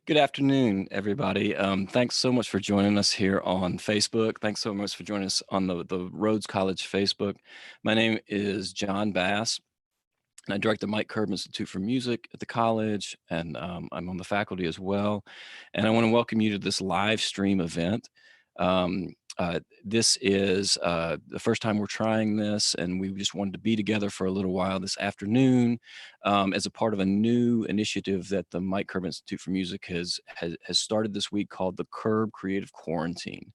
Good afternoon, everybody. Thanks so much for joining us here on Facebook. Thanks so much for joining us on the Rhodes College Facebook. My name is John Bass, and I direct the Mike Curb Institute for Music at the college, and I'm on the faculty as well. And I want to welcome you to this live stream event. This is the first time we're trying this, and we just wanted to be together for a little while this afternoon as a part of a new initiative that the Mike Curb Institute for Music has started this week called the Curb Creative Quarantine.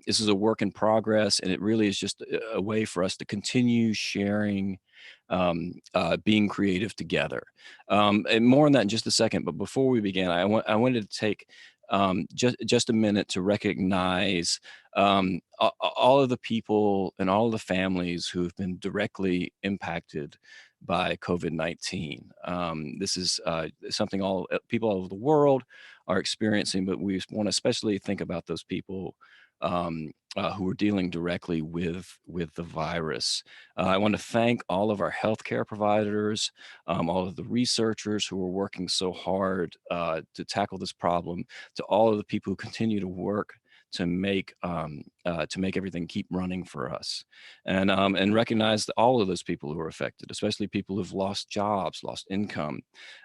This is a work in progress, and it really is just a way for us to continue sharing being creative together. And more on that in just a second. But before we begin, I wanted to take just a minute to recognize all of the people and all of the families who have been directly impacted by COVID-19. This is something all people all over the world are experiencing, but we want to especially think about those people who are dealing directly with the virus. I want to thank all of our healthcare providers, all of the researchers who are working so hard to tackle this problem, to all of the people who continue to work to make everything keep running for us, and recognize that all of those people who are affected, especially people who've lost jobs, lost income,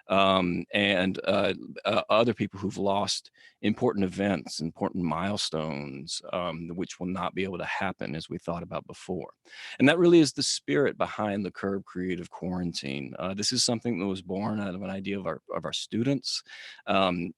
and other people who've lost important events, important milestones, which will not be able to happen as we thought about before. And that really is the spirit behind the Curb Creative Quarantine. This is something that was born out of an idea of our students. Um,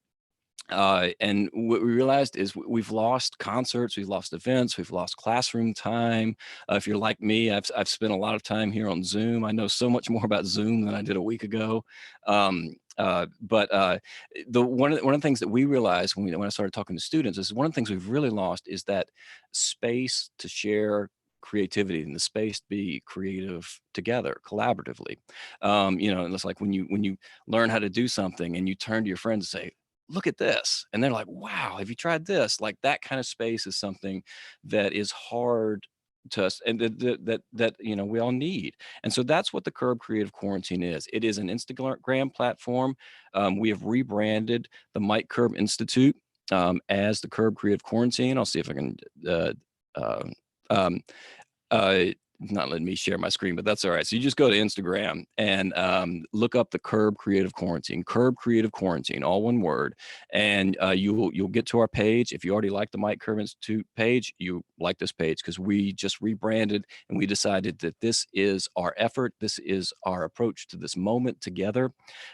and what we realized is we've lost concerts, we've lost events, we've lost classroom time. If you're like me, I've spent a lot of time here on Zoom. I know so much more about Zoom than I did a week ago. But the one of the things that we realized when I started talking to students is one of the things we've really lost is that space to share creativity and the space to be creative together collaboratively. And it's like when you learn how to do something and you turn to your friends and say, look at this, and they're like, wow, have you tried this? Like, that kind of space is something that is hard to us, and that we all need. And so that's what the Curb Creative Quarantine is. It is an Instagram platform. We have rebranded the Mike Curb Institute as the Curb Creative Quarantine. I'll see if I can uh, um, uh, not letting me share my screen, but that's all right. So you just go to Instagram and look up the Curb Creative Quarantine, all one word, and you'll get to our page. If you already like the Mike Curb Institute page, you like this page because we just rebranded and we decided that this is our effort, this is our approach to this moment together,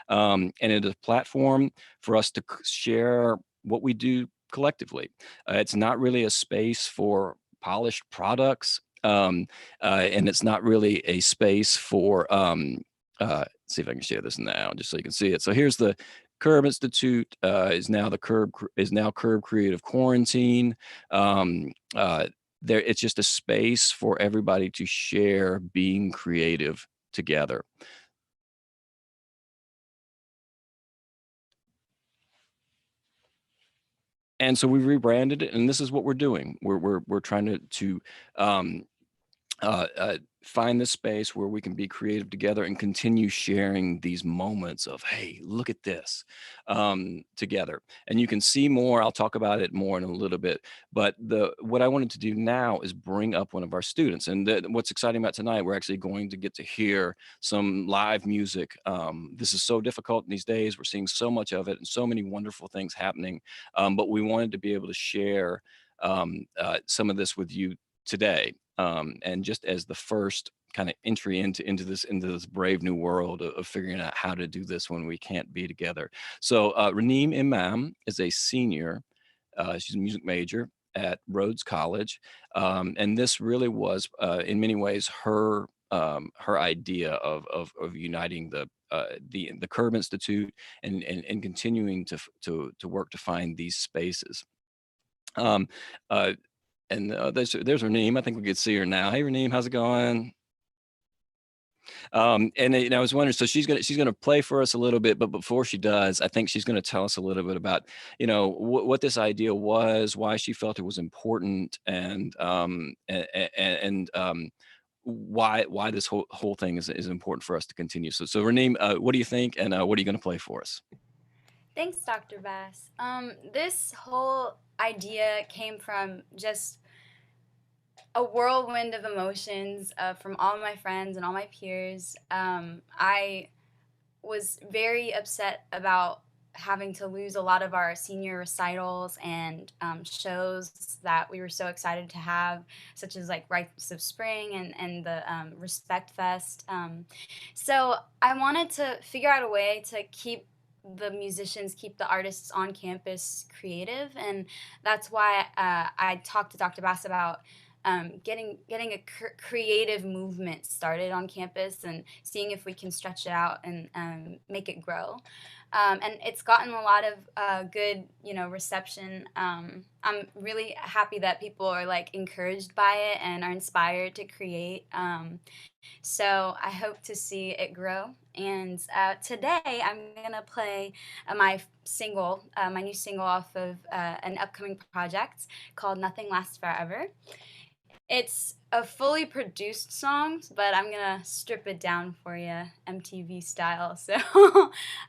and it is a platform for us to share what we do collectively. It's not really a space for polished products. And it's not really a space for, see if I can share this now, just so you can see it. So here's the Curb Institute is now Curb Creative Quarantine. It's just a space for everybody to share being creative together. And so we rebranded it, and this is what we're doing. We're trying to um, find this space where we can be creative together and continue sharing these moments of, hey, look at this, together. And you can see more. I'll talk about it more in a little bit. But what I wanted to do now is bring up one of our students. And what's exciting about tonight, we're actually going to get to hear some live music. This is so difficult in these days. We're seeing so much of it and so many wonderful things happening. But we wanted to be able to share some of this with you today, and just as the first kind of entry into this brave new world of figuring out how to do this when we can't be together. So Renée Imam is a senior. She's a music major at Rhodes College, and this really was, in many ways, her idea of uniting the Curb Institute and continuing to work to find these spaces. Um, uh, and there's Renée. I think we could see her now. Hey, Renée, how's it going? And I was wondering, so she's gonna play for us a little bit, but before she does, I think she's gonna tell us a little bit about, what this idea was, why she felt it was important, and why this whole thing is important for us to continue. So Renée, what do you think, and what are you gonna play for us? Thanks, Dr. Bass. This whole idea came from just a whirlwind of emotions from all my friends and all my peers. I was very upset about having to lose a lot of our senior recitals and shows that we were so excited to have, such as like Rites of Spring and the Respect Fest. So I wanted to figure out a way to keep the musicians, keep the artists on campus creative, and that's why I talked to Dr. Bass about getting a creative movement started on campus and seeing if we can stretch it out and make it grow. And it's gotten a lot of good, reception. I'm really happy that people are like encouraged by it and are inspired to create. So I hope to see it grow. And today I'm gonna play my new single off of an upcoming project called "Nothing Lasts Forever." It's a fully produced song, but I'm gonna strip it down for you, MTV style. So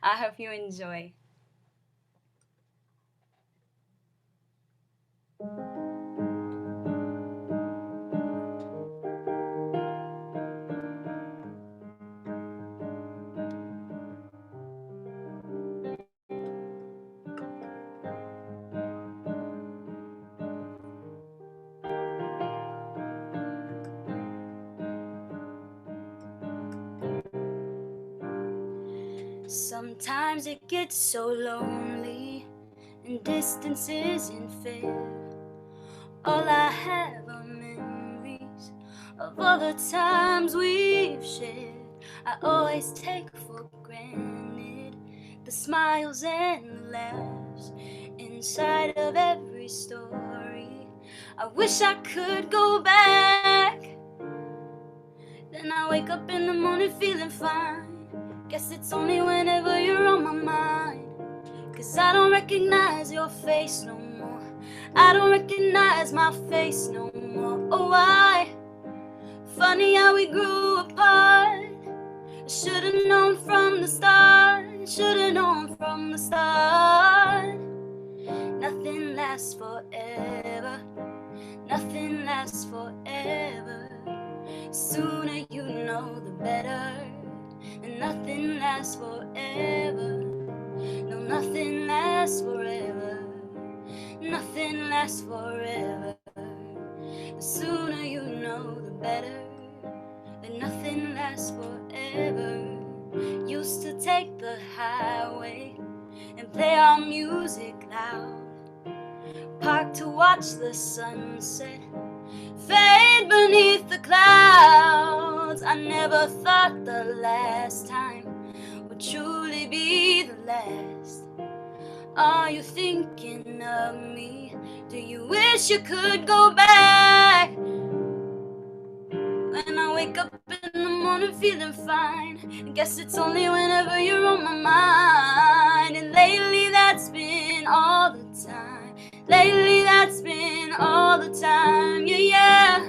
I hope you enjoy. Sometimes it gets so lonely and distance isn't fair. All I have are memories of all the times we've shared. I always take for granted the smiles and the laughs inside of every story. I wish I could go back. Then I wake up in the morning feeling fine. Guess it's only whenever you're on my mind. 'Cause I don't recognize your face no more. I don't recognize my face no more. Oh, why? Funny how we grew apart. I should've known from the start. Should've known from the start. Nothing lasts forever. Nothing lasts forever. Sooner you know the better. And nothing lasts forever. No, nothing lasts forever. Nothing lasts forever. The sooner you know the better. That nothing lasts forever. Used to take the highway and play our music loud. Park to watch the sunset fade beneath the clouds. I never thought the last time would truly be the last. Are you thinking of me? Do you wish you could go back? When I wake up in the morning feeling fine, I guess it's only whenever you're on my mind. And lately that's been all the time. Lately that's been all the time. Yeah, yeah.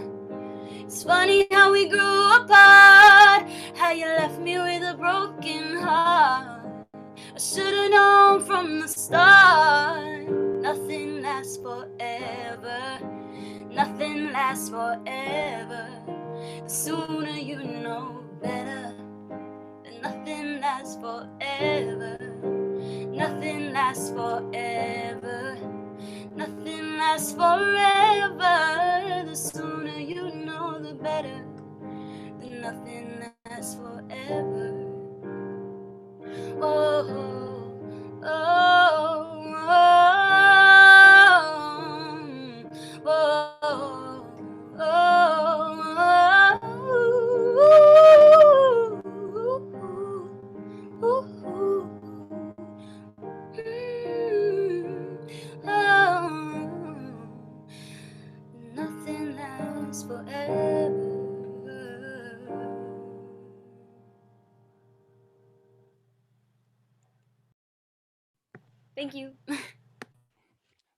It's funny how we grew apart. How you left me with a broken heart. I should've known from the start. Nothing lasts forever. Nothing lasts forever. The sooner you know better. Then nothing lasts forever. Nothing lasts forever. Nothing lasts forever. The sooner you know the better. Then nothing lasts forever. Oh, oh, oh, nothing lasts forever. Thank you.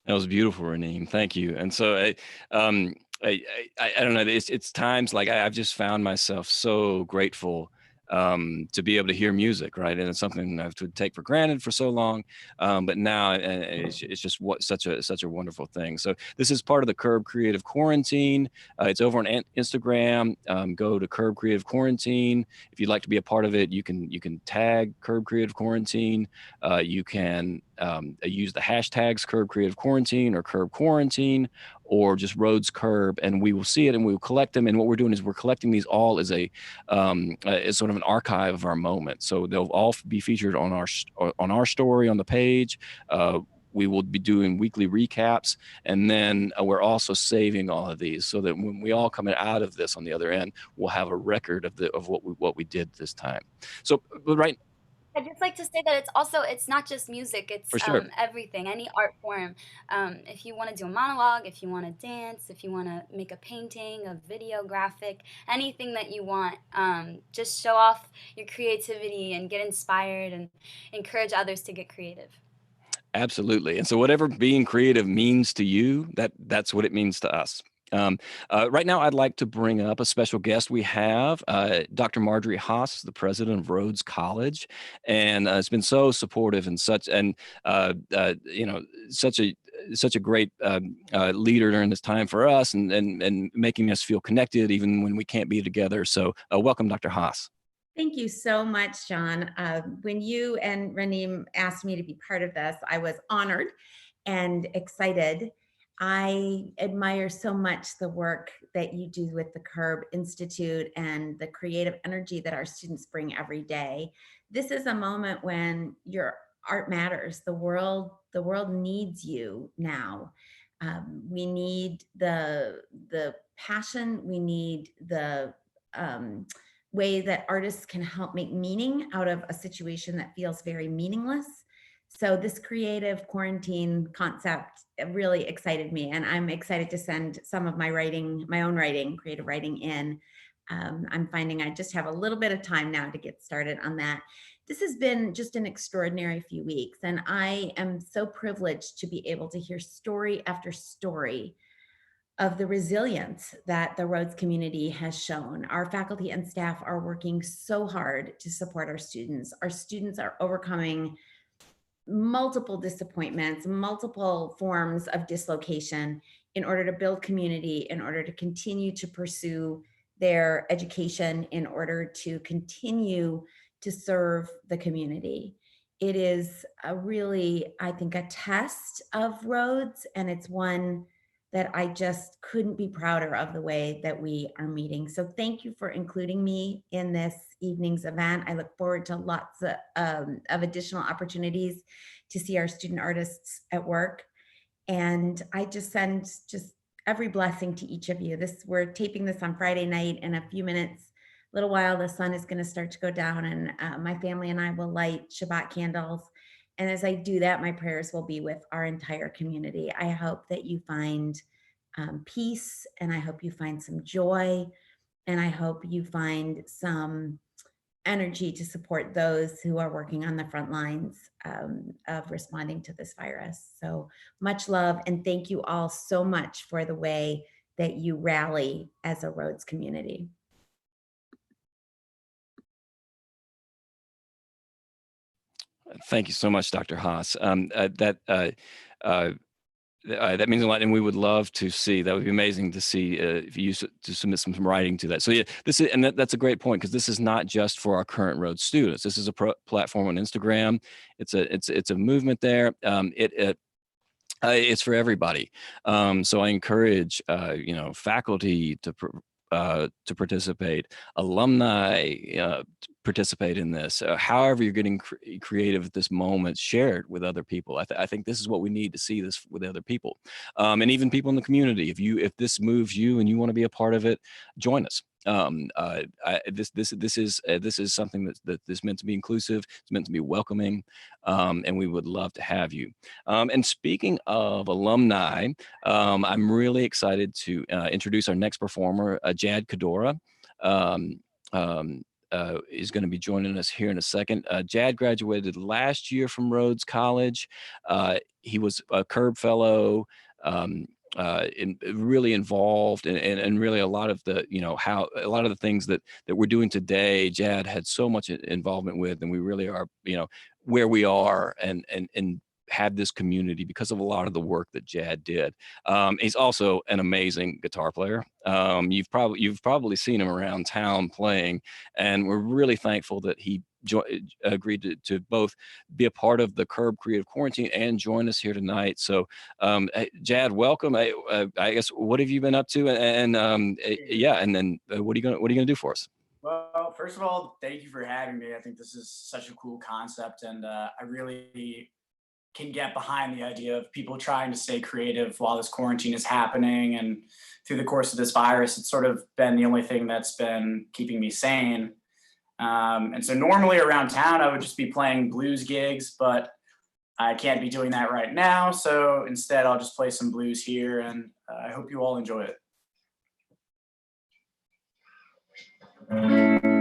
That was beautiful, Renee. Thank you. And so I don't know. It's times like I've just found myself so grateful to be able to hear music, right? And it's something I would take for granted for so long, but now it's just such a wonderful thing. So this is part of the Curb Creative Quarantine. It's over on Instagram. Go to Curb Creative Quarantine. If you'd like to be a part of it, you can tag Curb Creative Quarantine. You can use the hashtags Curb Creative Quarantine or Curb Quarantine, or just Rhodes Curb, and we will see it and we will collect them. And what we're doing is we're collecting these all as sort of an archive of our moment. So they'll all be featured on our story on the page. We will be doing weekly recaps, and then we're also saving all of these so that when we all come out of this on the other end, we'll have a record of what we did this time. So, but right. I'd just like to say that it's not just music, it's For sure. everything, any art form. If you want to do a monologue, if you want to dance, if you want to make a painting, a video graphic, anything that you want, just show off your creativity and get inspired and encourage others to get creative. Absolutely. And so whatever being creative means to you, that's what it means to us. Right now, I'd like to bring up a special guest we have, Dr. Marjorie Haas, the president of Rhodes College, and it's been so supportive and you know, such a great leader during this time for us, and making us feel connected even when we can't be together. So, welcome, Dr. Haas. Thank you so much, John. When you and Renée asked me to be part of this, I was honored and excited. I admire so much the work that you do with the Curb Institute and the creative energy that our students bring every day. This is a moment when your art matters. The world needs you now. We need the passion. We need the way that artists can help make meaning out of a situation that feels very meaningless. So this creative quarantine concept really excited me, and I'm excited to send some of my own writing, creative writing in. I'm finding I just have a little bit of time now to get started on that. This has been just an extraordinary few weeks, and I am so privileged to be able to hear story after story of the resilience that the Rhodes community has shown. Our faculty and staff are working so hard to support our students. Our students are overcoming multiple disappointments, multiple forms of dislocation in order to build community, in order to continue to pursue their education, in order to continue to serve the community. It is a really, I think, a test of Rhodes, and it's one that I just couldn't be prouder of the way that we are meeting. So thank you for including me in this evening's event. I look forward to lots of additional opportunities to see our student artists at work. And I just send every blessing to each of you. We're taping this on Friday night. In a few minutes, little while, the sun is gonna start to go down, and my family and I will light Shabbat candles. And as I do that, my prayers will be with our entire community. I hope that you find peace, and I hope you find some joy, and I hope you find some energy to support those who are working on the front lines of responding to this virus. So much love, and thank you all so much for the way that you rally as a Rhodes community. Thank you so much, Dr. Haas. That means a lot, and we would love to see. That would be amazing to see if you to submit some writing to that. So yeah, that's a great point, because this is not just for our current Rhodes students. This is a platform on Instagram. It's a movement there. It's for everybody. So I encourage faculty to participate, alumni participate in this. However you're getting creative at this moment, share it with other people. I think this is what we need to see this with other people, and even people in the community. If this moves you and you want to be a part of it, join us. This is something that's meant to be inclusive. It's meant to be welcoming, and we would love to have you. And speaking of alumni, I'm really excited to introduce our next performer, Jad Kadora. Is going to be joining us here in a second. Jad graduated last year from Rhodes College. He was a Curb Fellow. really involved, and really a lot of the, how a lot of the things that we're doing today, Jad had so much involvement with, and we really are, where we are, and have this community because of a lot of the work that Jad did. He's also an amazing guitar player. You've probably seen him around town playing, and we're really thankful that he agreed to both be a part of the Curb Creative Quarantine and join us here tonight. So, Jad, welcome. I guess, what have you been up to? Yeah, and then what are you gonna do for us? Well, first of all, thank you for having me. I think this is such a cool concept, and I really can get behind the idea of people trying to stay creative while this quarantine is happening. And through the course of this virus, it's sort of been the only thing that's been keeping me sane. And so normally around town, I would just be playing blues gigs, but I can't be doing that right now. So instead, I'll just play some blues here, and I hope you all enjoy it. Thank you.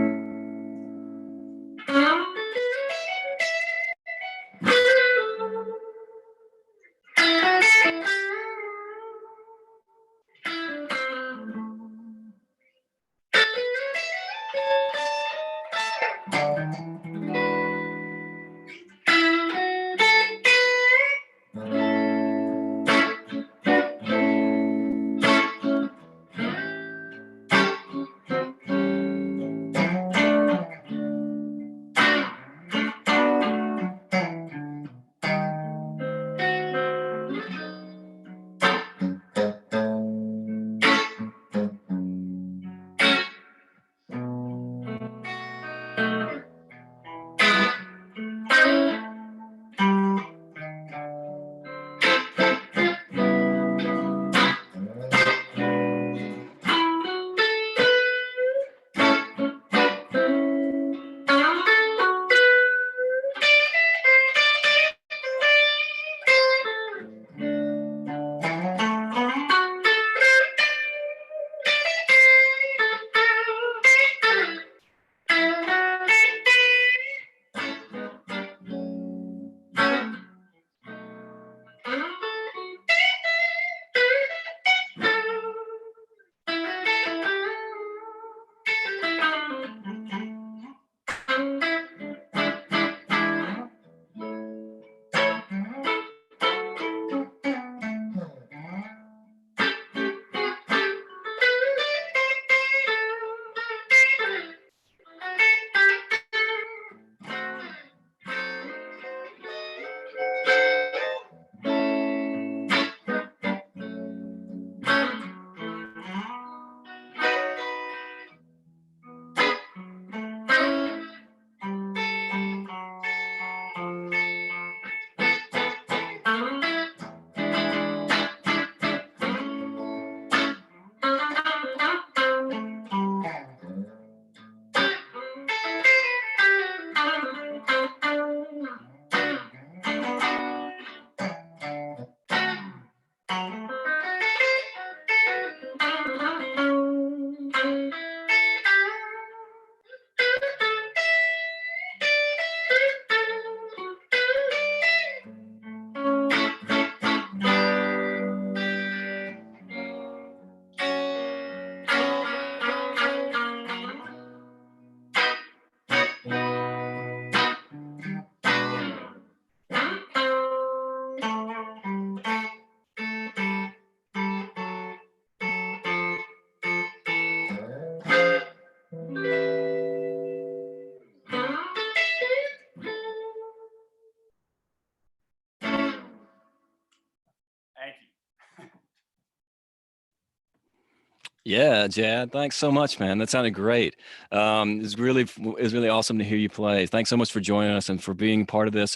Yeah, Jad, thanks so much, man. That sounded great. It's really awesome to hear you play. Thanks so much for joining us and for being part of this.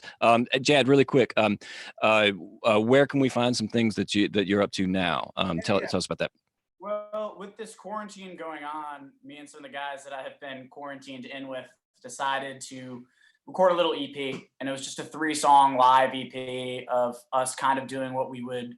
Jad, really quick, where can we find some things that you're up to now? Tell Yeah. us about that. Well, with this quarantine going on, me and some of the guys that I have been quarantined in with decided to record a little EP, and it was just a 3-song live EP of us kind of doing what we would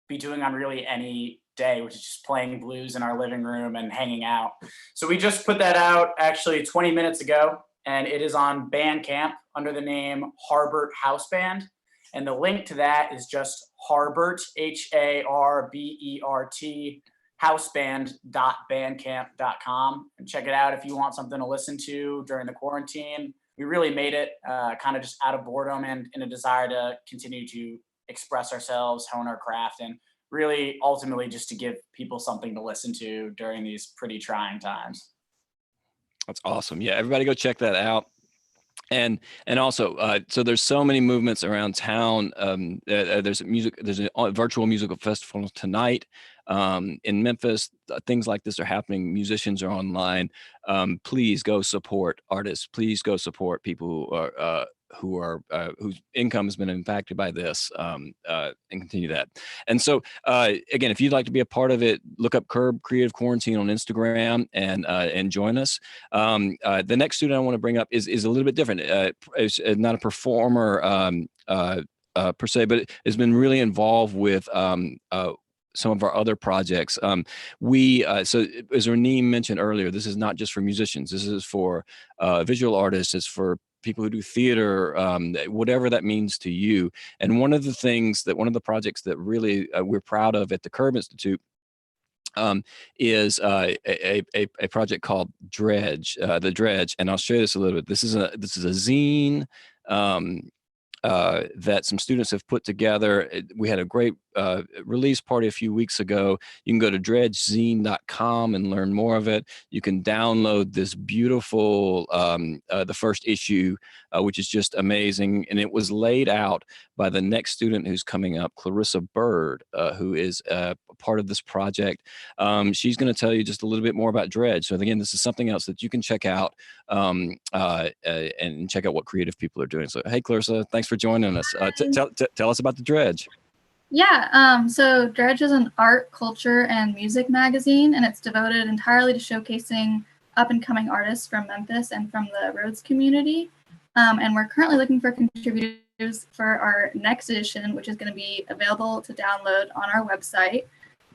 be doing on really any day, which is just playing blues in our living room and hanging out. So we just put that out actually 20 minutes ago, and it is on Bandcamp under the name Harbert House Band. And the link to that is just Harbert, Harbert, houseband.bandcamp.com. And check it out if you want something to listen to during the quarantine. We really made it kind of just out of boredom and in a desire to continue to express ourselves, hone our craft, and really ultimately just to give people something to listen to during these pretty trying times. That's awesome. Yeah, everybody go check that out. And also, so there's so many movements around town. There's a virtual musical festival tonight in Memphis. Things like this are happening. Musicians are online. Please go support artists. Please go support people who are whose income has been impacted by this, and continue that. And so, again, if you'd like to be a part of it, look up Curb Creative Quarantine on Instagram and join us. The next student I want to bring up is a little bit different. Is not a performer per se, but has been really involved with some of our other projects. So as Renée mentioned earlier, this is not just for musicians. This is for visual artists. It's for people who do theater, whatever that means to you. And one of the projects that really we're proud of at the Curb Institute is a project called Dredge, the Dredge, and I'll show you this a little bit. This is a zine that some students have put together. We had a great release party a few weeks ago. You can go to dredgezine.com and learn more of it. You can download this beautiful, the first issue, which is just amazing. And it was laid out by the next student who's coming up, Clarissa Bird, who is part of this project. She's going to tell you just a little bit more about Dredge. So again, this is something else that you can check out and check out what creative people are doing. So, hey, Clarissa, thanks for joining us. Tell us about the Dredge. Yeah, so Dredge is an art, culture, and music magazine, and it's devoted entirely to showcasing up-and-coming artists from Memphis and from the Rhodes community. And we're currently looking for contributors for our next edition, which is going to be available to download on our website.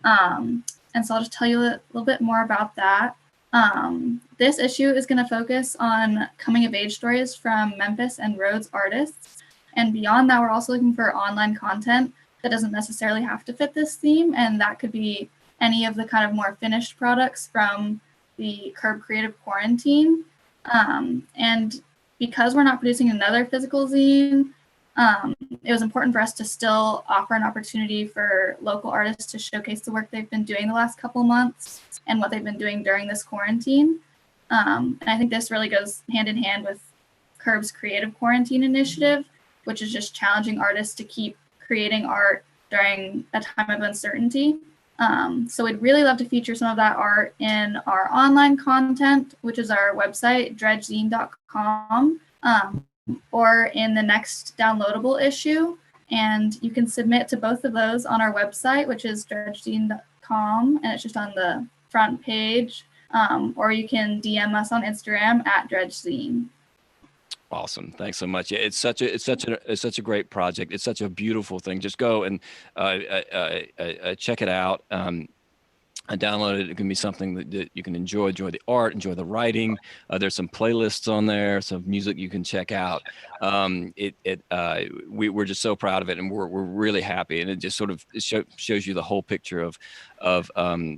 And so I'll just tell you a little bit more about that. This issue is going to focus on coming-of-age stories from Memphis and Rhodes artists. And beyond that, we're also looking for online content that doesn't necessarily have to fit this theme, and that could be any of the kind of more finished products from the Curb Creative Quarantine. And because we're not producing another physical zine, it was important for us to still offer an opportunity for local artists to showcase the work they've been doing the last couple of months and what they've been doing during this quarantine. And I think this really goes hand in hand with Curb's Creative Quarantine initiative, which is just challenging artists to keep creating art during a time of uncertainty. So we'd really love to feature some of that art in our online content, which is our website, dredgezine.com, or in the next downloadable issue. And you can submit to both of those on our website, which is dredgezine.com, and it's just on the front page, or you can DM us on Instagram at dredgezine. Awesome. Thanks so much. Yeah, it's such a great project. It's such a beautiful thing. Just go and check it out. And download it. It can be something that you can enjoy the art, enjoy the writing. There's some playlists on there, some music you can check out. We're just so proud of it, and we're really happy. And it just sort of shows you the whole picture of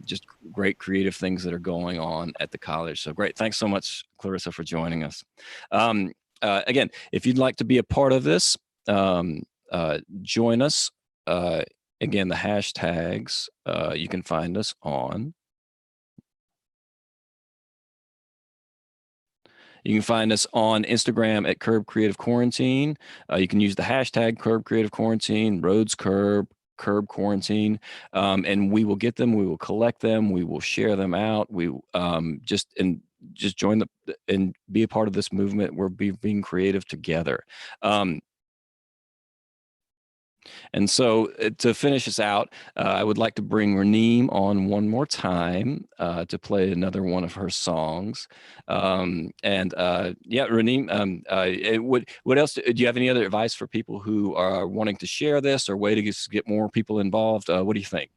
just great creative things that are going on at the college. So great. Thanks so much, Clarissa, for joining us. Again, if you'd like to be a part of this, join us. Again, the hashtags, you can find us on. You can find us on Instagram at Curb Creative Quarantine. You can use the hashtag Curb Creative Quarantine, Rhodes Curb, Curb Quarantine, and we will get them. We will collect them. We will share them out. We just join and be a part of this movement. We're being creative together. And so to finish us out, I would like to bring Renée on one more time to play another one of her songs. Yeah, Renée, what else? Do you have any other advice for people who are wanting to share this or way to get more people involved? What do you think?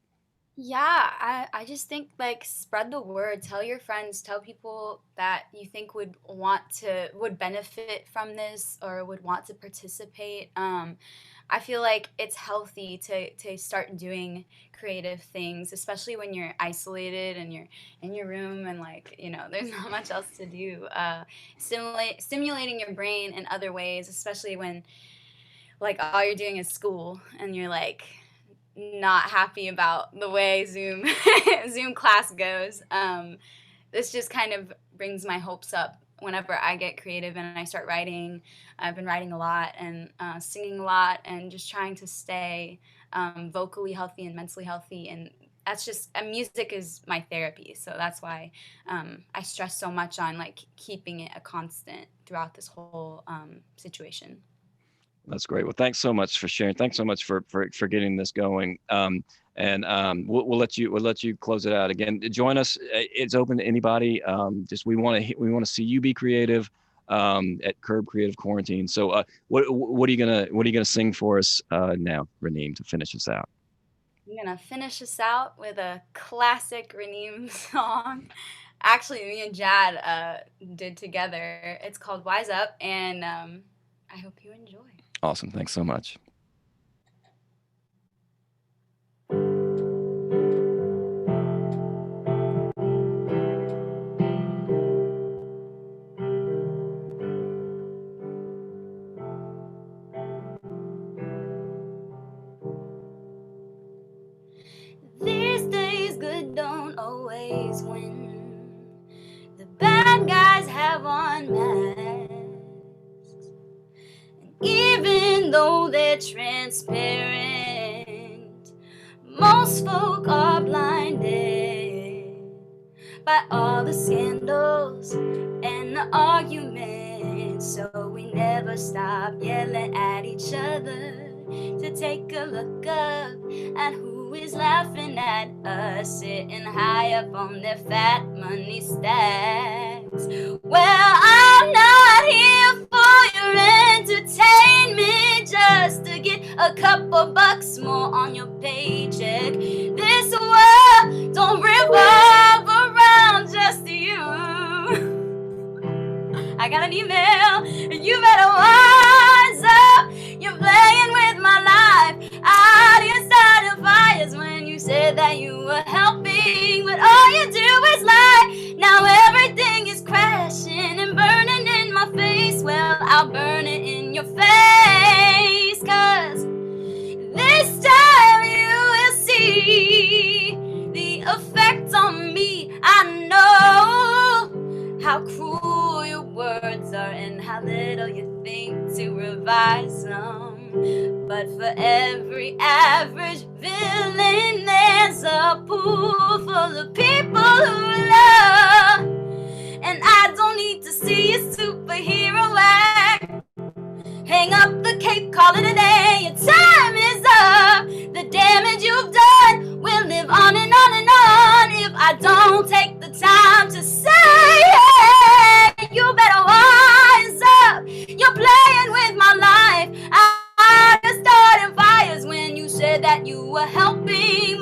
Yeah, I just think like spread the word, tell your friends, tell people that you think would benefit from this or would want to participate. I feel like it's healthy to start doing creative things, especially when you're isolated and you're in your room and like, you know, there's not much else to do. Stimulating your brain in other ways, especially when like all you're doing is school and you're like not happy about the way Zoom Zoom class goes. This just kind of brings my hopes up whenever I get creative and I start writing. I've been writing a lot and singing a lot and just trying to stay vocally healthy and mentally healthy. And that's just music is my therapy. So that's why I stress so much on like keeping it a constant throughout this whole situation. That's great. Well, thanks so much for sharing. Thanks so much for getting this going. We'll let you close it out. Again, join us. It's open to anybody. Just we want to see you be creative at Curb Creative Quarantine. So what are you gonna sing for us now, Renée, to finish us out? I'm gonna finish us out with a classic Renée song. Actually, me and Jad did together. It's called Wise Up, and I hope you enjoy. Awesome. Thanks so much. These days good don't always win. The bad guys have on masks. And even though they're transparent, most folk are blinded by all the scandals and the arguments. So we never stop yelling at each other to take a look up at who is laughing at us, sitting high up on their fat money stacks. Well, I'm not here for your entertainment just to get a couple bucks more on your paycheck. This world don't revolve around just you. I got an email, you better wise up. You're playing with my life. I didn't start the fires when you said that you were helping, but all you do is lie. Now everything is crashing and burning in my face. Well, I'll burn it in your face, 'cause this time you will see the effect on me. I know how cruel your words are and how little you think to revise them. But for every average villain, there's a pool full of people who love. And I don't need to see a superhero act. Hang up the cape, call it a day, your time is up. The damage you've done will live on and on and on if I don't take the time to say, hey, you better wise up. You're playing with my life. I just started fires when you said that you were helping.